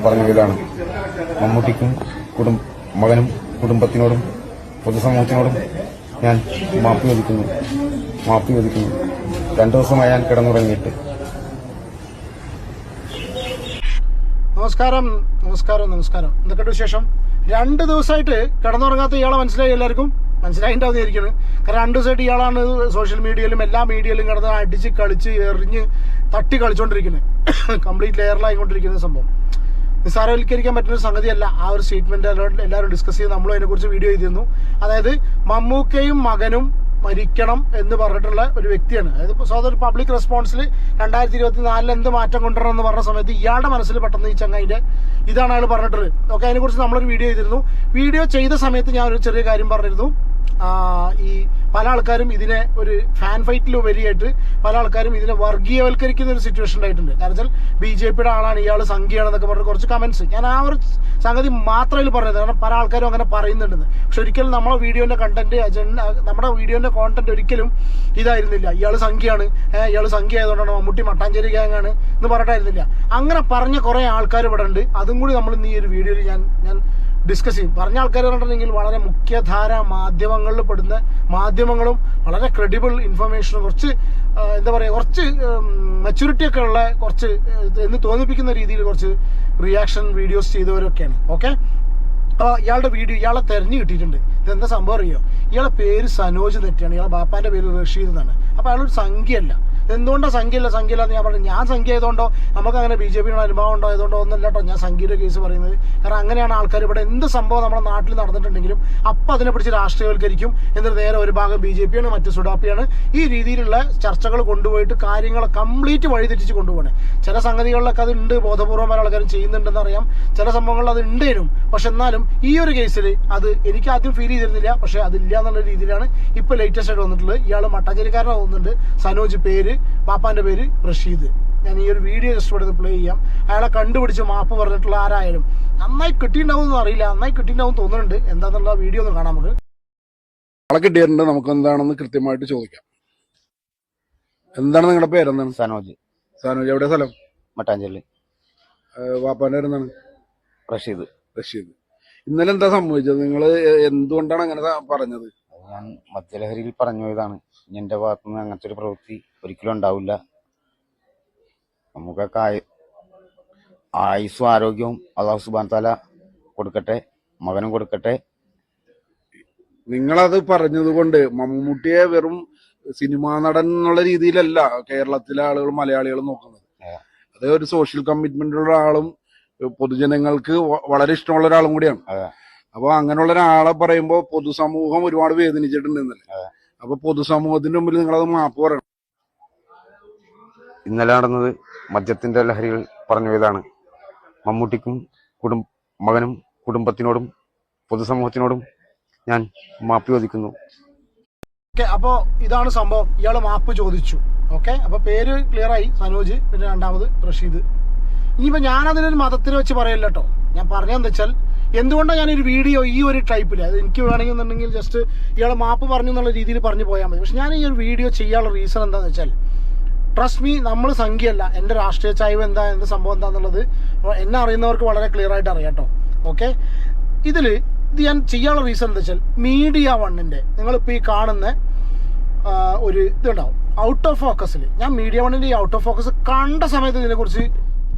പറഞ്ഞതാണ്. മമ്മൂട്ടിക്കും മകനും കുടുംബത്തിനോടും പൊതുസമൂഹത്തിനോടും ഞാൻ മാപ്പ് ചോദിക്കുന്നു. 2 ദിവസമായി ഞാൻ കിടന്നുറങ്ങിയിട്ട്. നമസ്കാരം. എന്തൊക്കെയുണ്ട് വിശേഷം? 2 ദിവസമായിട്ട് കിടന്നുറങ്ങാത്ത ഇയാളെ മനസ്സിലായി, എല്ലാവർക്കും മനസ്സിലായിട്ടാവുന്നതായിരിക്കണം. കാരണം 2 ദിവസമായിട്ട് ഇയാളാണ് സോഷ്യൽ മീഡിയയിലും എല്ലാ മീഡിയയിലും കിടന്ന് അടിച്ച് കളിച്ച് എറിഞ്ഞ് തട്ടി കളിച്ചുകൊണ്ടിരിക്കുന്നത്. കംപ്ലീറ്റ് ലെയറിലായിക്കൊണ്ടിരിക്കുന്ന സംഭവം നിസ്സാരവൽക്കരിക്കാൻ പറ്റുന്ന സംഗതിയല്ല. ആ ഒരു സ്റ്റേറ്റ്മെന്റ് എല്ലാവരും ഡിസ്കസ് ചെയ്ത് നമ്മളും അതിനെക്കുറിച്ച് വീഡിയോ ചെയ്തിരുന്നു. അതായത് മമ്മൂക്കയും മകനും മരിക്കണം എന്ന് പറഞ്ഞിട്ടുള്ള ഒരു വ്യക്തിയാണ്. അതായത് സ്വന്തം പബ്ലിക് റെസ്പോൺസിൽ 2024 എന്ത് മാറ്റം കൊണ്ടുവരണം എന്ന് പറഞ്ഞ സമയത്ത് ഇയാളുടെ മനസ്സിൽ പെട്ടെന്ന് ഈ ചങ്ങായിന്റെ ഇതാണ് അയാൾ പറഞ്ഞിട്ടുള്ളത്. ഓക്കെ, അതിനെക്കുറിച്ച് നമ്മളൊരു വീഡിയോ ചെയ്തിരുന്നു. വീഡിയോ ചെയ്ത സമയത്ത് ഞാൻ ഒരു ചെറിയ കാര്യം പറഞ്ഞിരുന്നു. ഈ പല ആൾക്കാരും ഇതിനെ ഒരു ഫാൻ ഫൈറ്റിൽ ഉപരിയായിട്ട് പല ആൾക്കാരും ഇതിനെ വർഗീയവൽക്കരിക്കുന്ന ഒരു സിറ്റുവേഷൻ ഉണ്ടായിട്ടുണ്ട്. കാരണം വെച്ചാൽ BJPയുടെ ആളാണ് ഇയാൾ, സംഖ്യയാണെന്നൊക്കെ പറഞ്ഞ് കുറച്ച് കമന്റ്സ്. ഞാൻ ആ ഒരു സംഗതി മാത്രമേ പറഞ്ഞത്, കാരണം പല ആൾക്കാരും അങ്ങനെ പറയുന്നുണ്ടെന്ന്. പക്ഷെ ഒരിക്കലും നമ്മുടെ വീഡിയോന്റെ കോണ്ടന്റ് ഒരിക്കലും ഇതായിരുന്നില്ല. ഇയാൾ സംഖ്യയാണ്, ഇയാൾ സംഖ്യ ആയതുകൊണ്ടാണ് മമ്മൂട്ടി മട്ടാഞ്ചേരി ഗ്യാങ്ങാണ് എന്ന് പറഞ്ഞിട്ടായിരുന്നില്ല. അങ്ങനെ പറഞ്ഞ കുറെ ആൾക്കാർ ഇവിടെ ഉണ്ട്. അതും കൂടി നമ്മൾ ഇന്ന് ഈ ഒരു വീഡിയോയിൽ ഞാൻ ഡിസ്കസ് ചെയ്യും. പറഞ്ഞ ആൾക്കാർ പറഞ്ഞിട്ടുണ്ടെങ്കിൽ വളരെ മുഖ്യധാര മാധ്യമങ്ങളിൽ പെടുന്ന മാധ്യമങ്ങളും വളരെ ക്രെഡിബിൾ ഇൻഫർമേഷനും കുറച്ച് എന്താ പറയുക, കുറച്ച് മെച്യൂരിറ്റി ഒക്കെ ഉള്ള, കുറച്ച് എന്ന് തോന്നിപ്പിക്കുന്ന രീതിയിൽ കുറച്ച് റിയാക്ഷൻ വീഡിയോസ് ചെയ്തവരൊക്കെയാണ്. ഓക്കെ, ഇയാളുടെ വീഡിയോ ഇയാളെ തെരഞ്ഞു കിട്ടിയിട്ടുണ്ട്. ഇതെന്താ സംഭവം അറിയോ? ഇയാളെ പേര് സനോജ് നെറ്റിയാണ്, ഇയാളെ ബാപ്പാന്റെ പേര് റഷീദ് എന്നാണ്. അപ്പോൾ അയാളൊരു സംഖ്യയല്ല. എന്തുകൊണ്ടാണ് സംഖ്യയില്ല എന്ന് ഞാൻ പറഞ്ഞു. ഞാൻ സംഖ്യ ആയതുകൊണ്ടോ നമുക്ക് അങ്ങനെ BJPയുടെ അനുഭവം ഉണ്ടോ ആയതുകൊണ്ടോ ഒന്നല്ല കേട്ടോ ഞാൻ സംഖ്യയുടെ കേസ് പറയുന്നത്. കാരണം അങ്ങനെയാണ് ആൾക്കാർ ഇവിടെ എന്ത് സംഭവം നമ്മുടെ നാട്ടിൽ നടന്നിട്ടുണ്ടെങ്കിലും അപ്പം അതിനെ പിടിച്ച് രാഷ്ട്രീയവൽക്കരിക്കും. എന്നിട്ട് നേരെ ഒരു ഭാഗം BJPയാണ്, മറ്റ് സുഡാപ്പിയാണ്. ഈ രീതിയിലുള്ള ചർച്ചകൾ കൊണ്ടുപോയിട്ട് കാര്യങ്ങളെ കംപ്ലീറ്റ് വഴിതെറ്റിച്ച് കൊണ്ടുപോകണം. ചില സംഗതികളിലൊക്കെ അത് ഉണ്ട്, ബോധപൂർവം പല ആൾക്കാരും ചെയ്യുന്നുണ്ടെന്ന് അറിയാം. ചില സംഭവങ്ങളിൽ അത് ഉണ്ടേനും. പക്ഷെ എന്നാലും ഈ ഒരു കേസിൽ അത് എനിക്ക് ആദ്യം ഫീൽ ചെയ്തിരുന്നില്ല. പക്ഷെ അതില്ല എന്നുള്ള രീതിയിലാണ് ഇപ്പൊ ലേറ്റസ്റ്റ് ആയിട്ട് വന്നിട്ടുള്ളത്. ഇയാൾ മട്ടാഞ്ചേരിക്കാരനാവുന്നുണ്ട്. സനോജ് പേര്, പാപ്പാന്റെ പേര് റഷീദ്. ഞാൻ ഈ ഒരു വീഡിയോ ജസ്റ്റ് ഇവിടെ പ്ലേ ചെയ്യാം. അയാളെ കണ്ടുപിടിച്ച് മാപ്പ് പറഞ്ഞിട്ടുള്ള ആരായാലും നന്നായി കിട്ടിയിട്ടുണ്ടാവും എന്ന് അറിയില്ല, നന്നായി കിട്ടിയിട്ടുണ്ടാവും തോന്നുന്നുണ്ട്. എന്താന്നുള്ള വീഡിയോ ഒന്ന് കാണാം നമുക്ക്. ആളെ കിട്ടിയിട്ടുണ്ട്. നമുക്ക് എന്താണെന്ന് കൃത്യമായിട്ട് ചോദിക്കാം. എന്താണ് നിങ്ങളുടെ പേരെന്താണ്? സനോജ്. എവിടെ സ്ഥലം? മട്ടാഞ്ചേരി. വാപ്പാന്റെ പേരെന്താണ്? റഷീദ്. ഇന്നലെ എന്താ സംഭവിച്ചത്? നിങ്ങൾ എന്തുകൊണ്ടാണ് അങ്ങനെ പറഞ്ഞത്? ഞാൻ മദ്യലഹരിയിൽ പറഞ്ഞു പോയതാണ്. ഇനി എന്റെ ഭാഗത്തുനിന്ന് അങ്ങനത്തെ ഒരു പ്രവൃത്തി ഒരിക്കലും ഉണ്ടാവില്ല. നമുക്കൊക്കെ ആയുസ്സും ആരോഗ്യവും അല്ലാഹു സുബ്ഹാനഹു തആല കൊടുക്കട്ടെ, മകനും കൊടുക്കട്ടെ. നിങ്ങളത് പറഞ്ഞത് കൊണ്ട് മമ്മൂട്ടിയെ വെറും സിനിമാ നടൻ എന്നുള്ള രീതിയിലല്ല കേരളത്തിലെ ആളുകൾ, മലയാളികൾ നോക്കുന്നത്. അത് ഒരു സോഷ്യൽ കമ്മിറ്റ്മെന്റ് ഉള്ള ആളും പൊതുജനങ്ങൾക്ക് വളരെ ഇഷ്ടമുള്ള ഒരാളും കൂടിയാണ്. അപ്പൊ അങ്ങനെയുള്ള ഒരാളെ പറയുമ്പോ പൊതുസമൂഹം ഒരുപാട് വേദനിച്ചിട്ടുണ്ടെന്നല്ലേ. അപ്പൊ പൊതുസമൂഹത്തിന്റെ മുമ്പിൽ നിങ്ങളത് മാപ്പ് പറയണം. ഇന്നലെ നടന്നത് മദ്യത്തിന്റെ ലഹരിയിൽ പറഞ്ഞു പോയതാണ്. മമ്മൂട്ടിക്കും മകനും കുടുംബത്തിനോടും പൊതുസമൂഹത്തിനോടും ഞാൻ മാപ്പ് ചോദിക്കുന്നു. അപ്പോ ഇതാണ് സംഭവം. ഇയാള് മാപ്പ് ചോദിച്ചു. ഓക്കെ, അപ്പൊ പേര് ക്ലിയർ ആയി, സനോജ്. പിന്നെ രണ്ടാമത് റഷീദ്. ഇനിയിപ്പോ ഞാനതിനൊരു മതത്തിന് വെച്ച് പറയില്ല കേട്ടോ. ഞാൻ പറഞ്ഞതെന്ന് വെച്ചാൽ എന്തുകൊണ്ടാണ് ഞാനൊരു വീഡിയോ ഈ ഒരു ടൈപ്പിൽ, അത് എനിക്ക് വേണമെങ്കിൽ എന്നുണ്ടെങ്കിൽ ജസ്റ്റ് ഇയാൾ മാപ്പ് പറഞ്ഞു എന്നുള്ള രീതിയിൽ പറഞ്ഞു പോയാൽ മതി. പക്ഷെ ഞാൻ ഈ ഒരു വീഡിയോ ചെയ്യാനുള്ള റീസൺ എന്താണെന്ന് വെച്ചാൽ, ട്രസ്റ്റ് മീ, നമ്മൾ സംഖ്യയല്ല. എൻ്റെ രാഷ്ട്രീയ ചായ്വ് എന്താ, എന്ത് സംഭവം എന്താണെന്നുള്ളത് എന്നെ അറിയുന്നവർക്ക് വളരെ ക്ലിയർ ആയിട്ട് അറിയാം കേട്ടോ. ഓക്കെ, ഇത് ഞാൻ ചെയ്യാനുള്ള റീസൺ എന്താ വെച്ചാൽ, മീഡിയ വണ്ണിൻ്റെ നിങ്ങളിപ്പോൾ ഈ കാണുന്ന ഒരു ഇതുണ്ടാവും ഔട്ട് ഓഫ് ഫോക്കസിൽ. ഞാൻ മീഡിയ വണ്ണിൻ്റെ ഈ ഔട്ട് ഓഫ് ഫോക്കസ് കണ്ട സമയത്ത് ഇതിനെക്കുറിച്ച്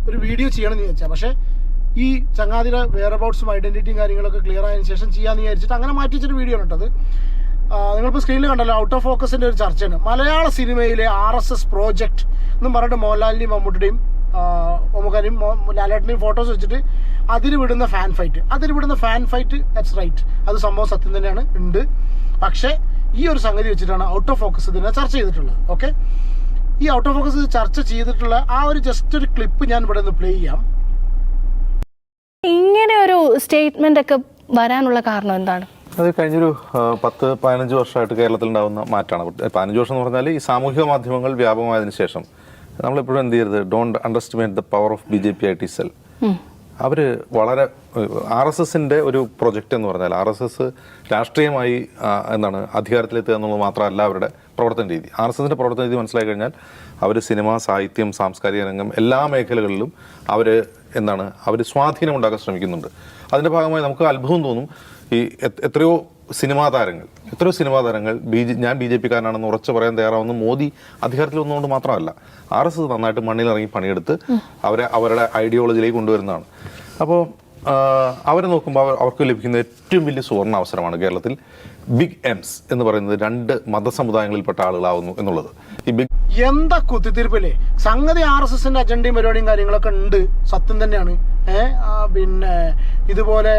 ഒരു വീഡിയോ ചെയ്യണമെന്ന് വിചാരിച്ചാൽ, പക്ഷേ ഈ ചങ്ങാതിയുടെ വെയർ അബൌട്ട്സും ഐഡന്റിറ്റിയും കാര്യങ്ങളൊക്കെ ക്ലിയർ ആയതിനു ശേഷം ചെയ്യാമെന്ന് വിചാരിച്ചിട്ട് അങ്ങനെ മാറ്റി വെച്ചൊരു വീഡിയോ ആണ് കേട്ടത്. നിങ്ങളിപ്പോൾ സ്ക്രീനിൽ കണ്ടല്ലോ, ഔട്ട് ഓഫ് ഫോക്കസിന്റെ ഒരു ചർച്ചയാണ്. മലയാള സിനിമയിലെ RSS പ്രോജക്റ്റ് എന്നും പറഞ്ഞിട്ട് മോഹൻലാലിന്റെയും മമ്മൂട്ടിയുടെയും മമ്മൂക്കാനെയും ലാലേട്ടനെയും ഫോട്ടോസ് വെച്ചിട്ട് അതിന് വിടുന്ന ഫാൻ ഫൈറ്റ് ദാറ്റ്സ് റൈറ്റ്. അത് സംഭവം സത്യം തന്നെയാണ്, ഉണ്ട്. പക്ഷേ ഈ ഒരു സംഗതി വെച്ചിട്ടാണ് ഔട്ട് ഓഫ് ഫോക്കസ് ഇതിനെ ചർച്ച ചെയ്തിട്ടുള്ളത്. ഓക്കെ, ഈ ഔട്ട് ഓഫ് ഫോക്കസ് ചർച്ച ചെയ്തിട്ടുള്ള ആ ഒരു ജസ്റ്റ് ഒരു ക്ലിപ്പ് ഞാൻ ഇവിടെ നിന്ന് പ്ലേ ചെയ്യാം. ഇങ്ങനെ ഒരു സ്റ്റേറ്റ്മെന്റ് ഒക്കെ വരാനുള്ള കാരണം എന്താണ്? അത് കഴിഞ്ഞൊരു 10-15 വർഷമായിട്ട് കേരളത്തിലുണ്ടാകുന്ന മാറ്റമാണ്. 15 വർഷം എന്ന് പറഞ്ഞാൽ ഈ സാമൂഹിക മാധ്യമങ്ങൾ വ്യാപകമായതിനു ശേഷം നമ്മളെപ്പോഴും എന്ത് ചെയ്യരുത്, don't underestimate the power of BJP IT cell. അവർ വളരെ RSSന്റെ ഒരു പ്രൊജക്റ്റ് എന്ന് പറഞ്ഞാൽ RSS രാഷ്ട്രീയമായി എന്താണ് അധികാരത്തിലെത്തുക എന്നുള്ളത് മാത്രമല്ല അവരുടെ പ്രവർത്തന രീതി. RSSന്റെ പ്രവർത്തന രീതി മനസ്സിലാക്കി കഴിഞ്ഞാൽ അവർ സിനിമ, സാഹിത്യം, സാംസ്കാരിക രംഗം എല്ലാ മേഖലകളിലും അവർ എന്താണ് അവർ സ്വാധീനം ഉണ്ടാക്കാൻ ശ്രമിക്കുന്നുണ്ട്. അതിൻ്റെ ഭാഗമായി നമുക്ക് അത്ഭുതം തോന്നും. ഈ എത്രയോ സിനിമാ താരങ്ങൾ ഞാൻ BJP കാരനാണെന്ന് ഉറച്ചു പറയാൻ തയ്യാറാവുന്ന മോദി അധികാരത്തിൽ വന്നുകൊണ്ട് മാത്രമല്ല, RSS നന്നായിട്ട് മണ്ണിലിറങ്ങി പണിയെടുത്ത് അവരുടെ ഐഡിയോളജിയിലേക്ക് കൊണ്ടുവരുന്നതാണ്. അപ്പോൾ അവരെ നോക്കുമ്പോൾ അവർക്ക് ലഭിക്കുന്ന ഏറ്റവും വലിയ സുവർണ അവസരമാണ് കേരളത്തിൽ ബിഗ് എംസ് എന്ന് പറയുന്നത് 2 മതസമുദായങ്ങളിൽപ്പെട്ട ആളുകളാവുന്നു എന്നുള്ളത്. ഈ ബിഗ് എന്താ കുത്തിത്തിരിപ്പില്ലേ സംഗതി. RSSന്റെ അജണ്ടയും പരിപാടിയും കാര്യങ്ങളൊക്കെ ഉണ്ട്, സത്യം തന്നെയാണ്. പിന്നെ ഇതുപോലെ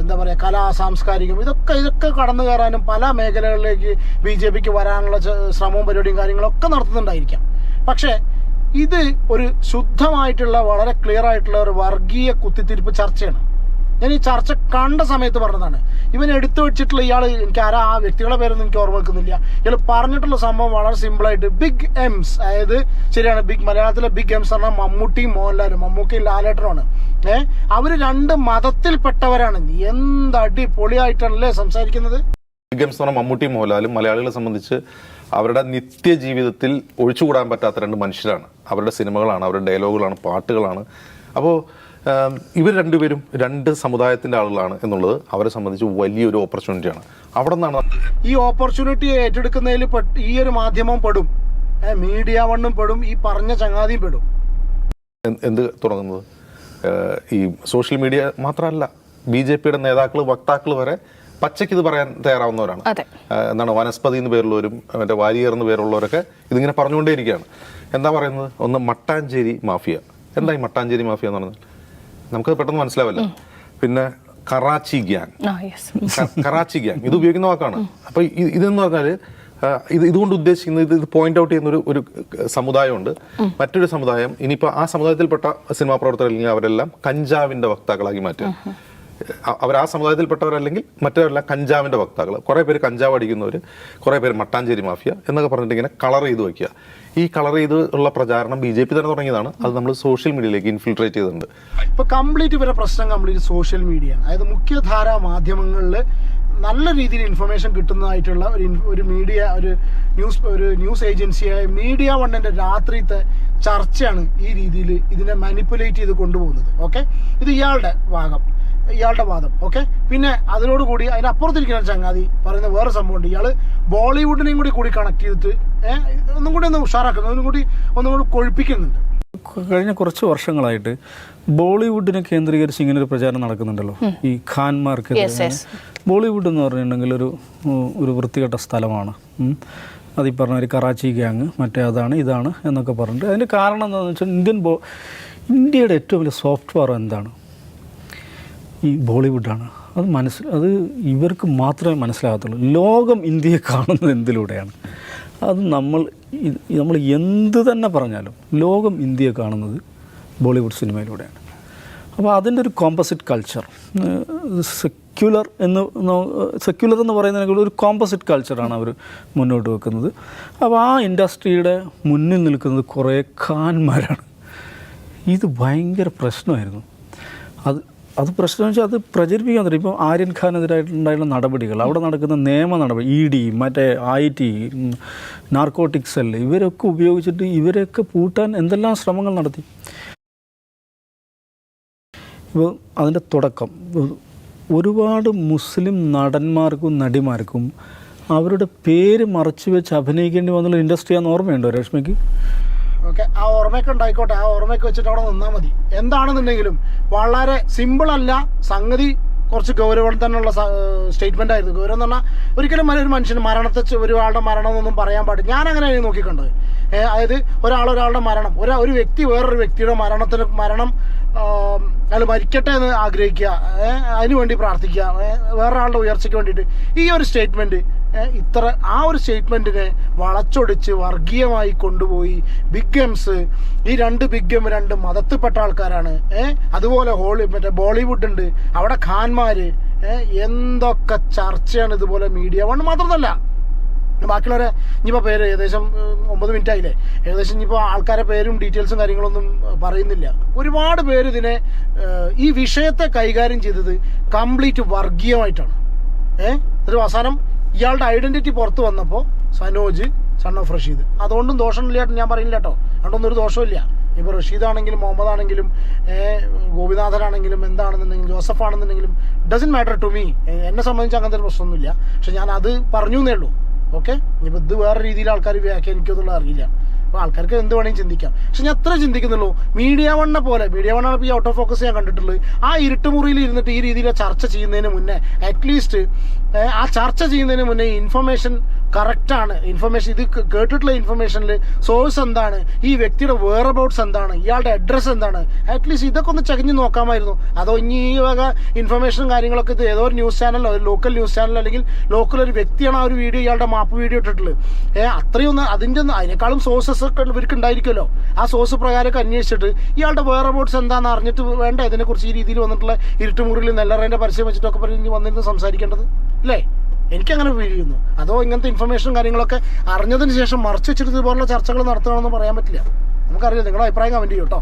എന്താ പറയുക, കലാ സാംസ്കാരികം ഇതൊക്കെ കടന്നു കയറാനും പല മേഖലകളിലേക്ക് BJPക്ക് വരാനുള്ള ശ്രമവും പരിപാടിയും കാര്യങ്ങളൊക്കെ നടത്തുന്നുണ്ടായിരിക്കാം. പക്ഷേ ഇത് ഒരു ശുദ്ധമായിട്ടുള്ള വളരെ ക്ലിയർ ആയിട്ടുള്ള ഒരു വർഗീയ കുത്തിത്തിരിപ്പ് ചർച്ചയാണ്. ഞാൻ ഈ ചർച്ച കണ്ട സമയത്ത് പറഞ്ഞതാണ്. ഇവൻ എടുത്തു വെച്ചിട്ടുള്ള ഇയാൾ, എനിക്ക് ആ വ്യക്തികളെ പേരൊന്നും എനിക്ക് ഓർമ്മ വെക്കുന്നില്ല. ഇയാൾ പറഞ്ഞിട്ടുള്ള സംഭവം വളരെ സിമ്പിളായിട്ട് ബിഗ് എംസ്, അതായത് ശരിയാണ്, മലയാളത്തിലെ ബിഗ് എംസ് പറഞ്ഞാൽ മമ്മൂട്ടിയും മോഹൻലാലും, മമ്മൂക്കയും ലാലേട്ടനുമാണ്. അവര് 2 മതത്തിൽപ്പെട്ടവരാണ്. എന്തടി പൊളിയായിട്ടാണല്ലേ സംസാരിക്കുന്നത്. ബിഗ് എംസ് പറഞ്ഞാൽ മമ്മൂട്ടിയും മോഹൻലാലും മലയാളികളെ സംബന്ധിച്ച് അവരുടെ നിത്യജീവിതത്തിൽ ഒഴിച്ചുകൂടാൻ പറ്റാത്ത 2 മനുഷ്യരാണ്. അവരുടെ സിനിമകളാണ്, അവരുടെ ഡയലോഗുകളാണ്, പാട്ടുകളാണ്. അപ്പോൾ ഇവർ രണ്ടുപേരും 2 സമുദായത്തിൻ്റെ ആളുകളാണ് എന്നുള്ളത് അവരെ സംബന്ധിച്ച് വലിയൊരു ഓപ്പർച്യൂണിറ്റിയാണ്. അവിടെ നിന്നാണ് ഈ ഓപ്പർച്യൂണിറ്റി ഏറ്റെടുക്കുന്നതിൽ ഈ ഒരു മാധ്യമം പെടും, മീഡിയ വണ്ണും പെടും, ഈ പറഞ്ഞ ചങ്ങാതിയും പെടും. എന്ത് തുടങ്ങുന്നത് ഈ സോഷ്യൽ മീഡിയ മാത്രമല്ല, BJPയുടെ നേതാക്കൾ, വക്താക്കൾ വരെ പച്ചയ്ക്ക് ഇത് പറയാൻ തയ്യാറാവുന്നവരാണ്. എന്താണ് വനസ്പതി എന്ന് പേരുള്ളവരും മറ്റേ വാരിയർ എന്ന് പേരുള്ളവരൊക്കെ ഇതിങ്ങനെ പറഞ്ഞുകൊണ്ടേയിരിക്കുകയാണ്. എന്താ പറയുന്നത്? ഒന്ന് മട്ടാഞ്ചേരി മാഫിയ. എന്താ ഈ മട്ടാഞ്ചേരി മാഫിയ എന്ന് പറഞ്ഞാൽ നമുക്ക് പെട്ടെന്ന് മനസ്സിലാവില്ല. പിന്നെ കറാച്ചി ഗ്യാങ് ഇത് ഉപയോഗിക്കുന്ന വാക്കാണ്. അപ്പൊ ഇതെന്ന് പറഞ്ഞാൽ ഇതുകൊണ്ട് ഉദ്ദേശിക്കുന്നത്, ഇത് പോയിന്റ് ഔട്ട് ചെയ്യുന്ന ഒരു സമുദായമുണ്ട്. മറ്റൊരു സമുദായം, ഇനിയിപ്പോൾ ആ സമുദായത്തിൽപ്പെട്ട സിനിമാ പ്രവർത്തകർ അല്ലെങ്കിൽ അവരെല്ലാം കഞ്ചാവിന്റെ വക്താക്കളാക്കി മാറ്റുക. അവർ ആ സമുദായത്തിൽപ്പെട്ടവരല്ലെങ്കിൽ മറ്റവരെല്ലാം കഞ്ചാവിന്റെ വക്താക്കൾ. കുറേ പേര് കഞ്ചാവ് അടിക്കുന്നവർ, കുറേ പേര് മട്ടാഞ്ചേരി മാഫിയ എന്നൊക്കെ പറഞ്ഞിട്ട് ഇങ്ങനെ കളർ ചെയ്ത് വയ്ക്കുക. ഈ കളർ ചെയ്ത് ഉള്ള പ്രചാരണം BJP തന്നെ തുടങ്ങിയതാണ്. അത് നമ്മൾ സോഷ്യൽ മീഡിയയിലേക്ക് ഇൻഫിൽട്രേറ്റ് ചെയ്തിട്ടുണ്ട്. ഇപ്പൊ കംപ്ലീറ്റ് ഇവരുടെ പ്രശ്നം കംപ്ലീറ്റ് സോഷ്യൽ മീഡിയ, അതായത് മുഖ്യധാരാ മാധ്യമങ്ങളിൽ നല്ല രീതിയിൽ ഇൻഫർമേഷൻ കിട്ടുന്നതായിട്ടുള്ള ഒരു മീഡിയ, ഒരു ന്യൂസ് ഏജൻസിയായ മീഡിയ വണ്ണിന്റെ രാത്രിത്തെ ചർച്ചയാണ് ഈ രീതിയിൽ ഇതിനെ മാനിപ്പുലേറ്റ് ചെയ്ത് കൊണ്ടുപോകുന്നത്. ഓക്കെ, ഇത് ഇയാളുടെ വാദം. ഓക്കെ, പിന്നെ അതിനോടുകൂടി അതിനപ്പുറത്തിരിക്കുന്ന ചങ്ങാതി പറയുന്ന വേറെ സംഭവമുണ്ട്. ഇയാൾ ബോളിവുഡിനെയും കൂടി കണക്ട് ചെയ്തിട്ട് ഒന്നും കൂടി ഉഷാറാക്കുന്നു, ഒന്നും കൂടി കൊഴുപ്പിക്കുന്നുണ്ട്. കഴിഞ്ഞ കുറച്ച് വർഷങ്ങളായിട്ട് ബോളിവുഡിനെ കേന്ദ്രീകരിച്ച് ഇങ്ങനൊരു പ്രചാരണം നടക്കുന്നുണ്ടല്ലോ, ഈ ഖാൻമാർക്ക്. ബോളിവുഡ് എന്ന് പറഞ്ഞിട്ടുണ്ടെങ്കിൽ ഒരു വൃത്തികെട്ട സ്ഥലമാണ്. അത് ഈ പറഞ്ഞ ഒരു കറാച്ചി ഗ്യാങ്, മറ്റേ അതാണ് ഇതാണ് എന്നൊക്കെ പറഞ്ഞിട്ട്. അതിൻ്റെ കാരണം എന്താണെന്ന് വെച്ചാൽ ഇന്ത്യയുടെ ഏറ്റവും വലിയ സോഫ്റ്റ് പവർ എന്താണ്? ഈ ബോളിവുഡാണ്. അത് ഇവർക്ക് മാത്രമേ മനസ്സിലാകത്തുള്ളൂ. ലോകം ഇന്ത്യയെ കാണുന്നത് എന്തിലൂടെയാണ്? അത് നമ്മൾ എന്ത് തന്നെ പറഞ്ഞാലും ലോകം ഇന്ത്യയെ കാണുന്നത് ബോളിവുഡ് സിനിമയിലൂടെയാണ്. അപ്പോൾ അതിൻ്റെ ഒരു കോമ്പോസിറ്റ് കൾച്ചർ, സെക്യുലർ എന്ന് പറയുന്നതിനേക്കാൾ ഒരു കോമ്പോസിറ്റ് കൾച്ചറാണ് അവർ മുന്നോട്ട് വെക്കുന്നത്. അപ്പോൾ ആ ഇൻഡസ്ട്രിയുടെ മുന്നിൽ നിൽക്കുന്നത് കുറേ ഖാൻമാരാണ്. ഇത് ഭയങ്കര പ്രശ്നമായിരുന്നു. അത് പ്രശ്നം വെച്ചാൽ അത് പ്രചരിപ്പിക്കാൻ തരും. ഇപ്പോൾ ആര്യൻ ഖാനെതിരായിട്ടുണ്ടായിരുന്ന നടപടികൾ, അവിടെ നടക്കുന്ന നിയമ നടപടി, ED, മറ്റേ IT, നാർക്കോട്ടിക് സെല്ല്, ഇവരൊക്കെ ഉപയോഗിച്ചിട്ട് ഇവരെയൊക്കെ പൂട്ടാൻ എന്തെല്ലാം ശ്രമങ്ങൾ നടത്തി. ഇപ്പോൾ അതിൻ്റെ തുടക്കം ഒരുപാട് മുസ്ലിം നടന്മാർക്കും നടിമാർക്കും അവരുടെ പേര് മറച്ചു വെച്ച് അഭിനയിക്കേണ്ടി വന്നുള്ള ഇൻഡസ്ട്രിയാണെന്ന് ഓർമ്മയുണ്ടോ രശ്മിക്ക്? ഓക്കെ, ആ ഓർമ്മയൊക്കെ ഉണ്ടായിക്കോട്ടെ, ആ ഓർമ്മയൊക്കെ വെച്ചിട്ട് അവിടെ നിന്നാൽ മതി. എന്താണെന്നുണ്ടെങ്കിലും വളരെ സിമ്പിളല്ല സംഗതി, കുറച്ച് ഗൗരവം തന്നെയുള്ള സ്റ്റേറ്റ്മെൻ്റ് ആയിരുന്നു. ഗൗരവം എന്ന് പറഞ്ഞാൽ ഒരിക്കലും ഒരു മനുഷ്യന് ഒരാളുടെ മരണം എന്നൊന്നും പറയാൻ പാടില്ല. ഞാൻ അങ്ങനെയാണ് നോക്കിക്കണ്ടത്. അതായത് ഒരാളുടെ മരണം, ഒരു വ്യക്തി വേറൊരു വ്യക്തിയുടെ മരണം അയാൾ മരിക്കട്ടെ എന്ന് ആഗ്രഹിക്കുക, അതിനു വേണ്ടി പ്രാർത്ഥിക്കുക, വേറൊരാളുടെ ഉയർച്ചയ്ക്ക് വേണ്ടിയിട്ട്. ഈ ഒരു സ്റ്റേറ്റ്മെൻറ്റ് ആ ഒരു സ്റ്റേറ്റ്മെൻറ്റിനെ വളച്ചൊടിച്ച് വർഗീയമായി കൊണ്ടുപോയി ബിഗ് എംസ്, ഈ 2 ബിഗ് എം 2 മതത്തിൽപ്പെട്ട ആൾക്കാരാണ്. അതുപോലെ മറ്റേ ബോളിവുഡ് ഉണ്ട്, അവിടെ ഖാൻമാർ, എന്തൊക്കെ ചർച്ചയാണ് ഇതുപോലെ മീഡിയ വൺ മാത്രമല്ല. ബാക്കിയുള്ളവരെ ഇനിയിപ്പോൾ പേര് ഏകദേശം 9 മിനിറ്റ് ആയില്ലേ, ഏകദേശം ഇനിയിപ്പോൾ ആൾക്കാരെ പേരും ഡീറ്റെയിൽസും കാര്യങ്ങളൊന്നും പറയുന്നില്ല. ഒരുപാട് പേര് ഇതിനെ ഈ വിഷയത്തെ കൈകാര്യം ചെയ്തത് കംപ്ലീറ്റ് വർഗീയമായിട്ടാണ്. ഒരു അവസാനം ഇയാളുടെ ഐഡന്റിറ്റി പുറത്ത് വന്നപ്പോൾ സനോജ്, സൺ ഓഫ് റഷീദ്, അതുകൊണ്ടും ദോഷമില്ല ഞാൻ പറയുന്നില്ല കേട്ടോ, അതുകൊണ്ടൊന്നും ഒരു ദോഷമില്ല. ഇപ്പോൾ റഷീദ് ആണെങ്കിലും മുഹമ്മദ് ആണെങ്കിലും ഗോപിനാഥനാണെങ്കിലും എന്താണെന്നുണ്ടെങ്കിലും ജോസഫ് ആണെന്നുണ്ടെങ്കിലും ഡസൻ മാറ്റർ ടു മീ. എന്നെ സംബന്ധിച്ച് അങ്ങനത്തെ ഒരു പ്രശ്നമൊന്നുമില്ല. പക്ഷെ ഞാൻ അത് പറഞ്ഞു എന്നേ ഉള്ളൂ. ഓക്കെ, ഇനിയിപ്പോൾ ഇത് വേറെ രീതിയിൽ ആൾക്കാർ വ്യാഖ്യാനിക്കുമെന്നുള്ള അറിയില്ല. അപ്പോൾ ആൾക്കാർക്ക് എന്ത് വേണമെങ്കിലും ചിന്തിക്കാം. പക്ഷെ ഞാൻ എത്ര ചിന്തിക്കുന്നുള്ളൂ, മീഡിയ വണ്ണെ പോലെ, മീഡിയ വണ്ണാണ് ഇപ്പോൾ ഈ ഔട്ട് ഓഫ് ഫോക്കസ് ഞാൻ കണ്ടിട്ടുള്ളത്. ആ ഇരുട്ടുമുറിയിൽ ഇരുന്നിട്ട് ഈ രീതിയിൽ ചർച്ച ചെയ്യുന്നതിന് മുന്നേ അറ്റ്ലീസ്റ്റ് ആ ചർച്ച ചെയ്യുന്നതിന് മുന്നേ ഇൻഫർമേഷൻ കറക്റ്റാണ്, ഇൻഫർമേഷൻ ഇത് കേട്ടിട്ടുള്ള ഇൻഫർമേഷനിൽ സോഴ്സ് എന്താണ്, ഈ വ്യക്തിയുടെ വേർ അബൌട്ട്സ് എന്താണ്, ഇയാളുടെ അഡ്രസ്സ് എന്താണ്, അറ്റ്ലീസ്റ്റ് ഇതൊക്കെ ഒന്ന് ചകഞ്ഞ് നോക്കാമായിരുന്നു. അതോ ഇനി ഈ വക ഇൻഫർമേഷനും കാര്യങ്ങളൊക്കെ ഇത് ഏതോ ഒരു ന്യൂസ് ചാനലോ ഒരു ലോക്കൽ ന്യൂസ് ചാനലോ അല്ലെങ്കിൽ ലോക്കൽ ഒരു വ്യക്തിയാണ് ആ ഒരു വീഡിയോ, ഇയാളുടെ മാപ്പ് വീഡിയോ ഇട്ടിട്ടുള്ളത്. അത്രയൊന്നും അതിനേക്കാളും സോഴ്സസ് ഒക്കെ ഇവർക്ക് ഉണ്ടായിരിക്കുമല്ലോ. ആ സോഴ്സ് പ്രകാരമൊക്കെ അന്വേഷിച്ചിട്ട് ഇയാളുടെ വേർ അബൌട്ട്സ് എന്താണെന്ന് അറിഞ്ഞിട്ട് വേണ്ട ഇതിനെക്കുറിച്ച് ഈ രീതിയിൽ വന്നിട്ടുള്ള ഇരുട്ടുമുറിയിൽ നെല്ലറേൻ്റെ പരസ്യം വെച്ചിട്ടൊക്കെ പറഞ്ഞ് വന്നിരുന്ന് സംസാരിക്കേണ്ടത് അല്ലേ? എനിക്കങ്ങനെ ഫീൽ ചെയ്യുന്നു. അതോ ഇങ്ങനത്തെ ഇൻഫർമേഷനും കാര്യങ്ങളൊക്കെ അറിഞ്ഞതിന് ശേഷം മറച്ചു വെച്ചിട്ട് ഇതുപോലുള്ള ചർച്ചകൾ നടത്തണമെന്ന് പറയാൻ പറ്റില്ല. നമുക്കറിയാം. നിങ്ങളുടെ അഭിപ്രായം കമൻറ്റ് ചെയ്യും കേട്ടോ.